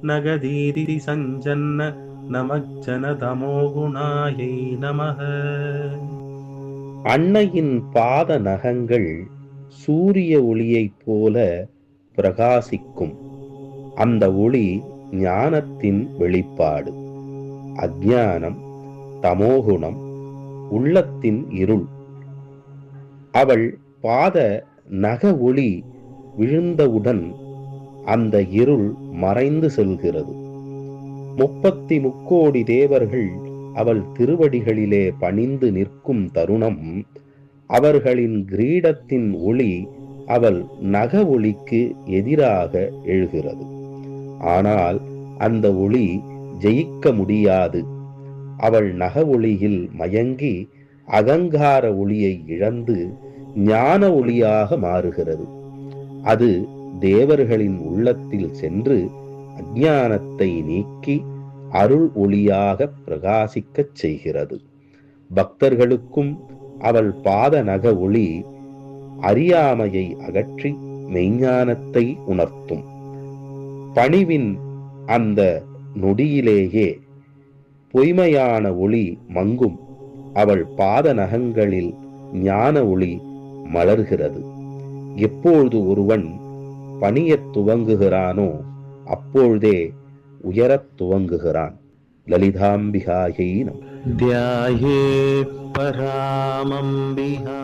நகதீதி சஞ்சன்ன நமஜ்ஜன தமோகுணாயை நமஹ. அன்னையின் பாத நகங்கள் சூரிய ஒளியைப் போல பிரகாசிக்கும். அந்த ஒளி ஞானத்தின் வெளிப்பாடு. அஞ்ஞானம், தமோகுணம், உள்ளத்தின் இருள். அவள் பாத நக ஒளி விழுந்தவுடன் அந்த இருள் மறைந்து செல்கிறது. 33 தேவர்கள் அவள் திருவடிகளிலே பணிந்து நிற்கும் தருணம், அவர்களின் கிரீடத்தின் ஒளி அவள் நக ஒளிக்கு எதிராக எழுகிறது. ஆனால் அந்த ஒளி ஜெயிக்க முடியாது. அவள் நக ஒளியில் மயங்கி அகங்கார ஒளியை இழந்து ஞான ஒளியாக மாறுகிறது. அது தேவர்களின் உள்ளத்தில் சென்று அஞ்ஞானத்தை நீக்கி அருள் ஒளியாக பிரகாசிக்கச் செய்கிறது. பக்தர்களுக்கும் அவள் பாத நக ஒளி அறியாமையை அகற்றி மெய்ஞானத்தை உணர்த்தும். பணிவின் அந்த நொடியிலேயே பொய்மையான ஒளி மங்கும். அவள் பாத நகங்களில் ஞான ஒளி மலர்கிறது. எப்பொழுது ஒருவன் பணியத் துவங்குகிறானோ அப்பொழுதே உயரத் துவங்குகிறான். லலிதாம்பிகாயை நமः. த்யாயே பராமம்பிகா.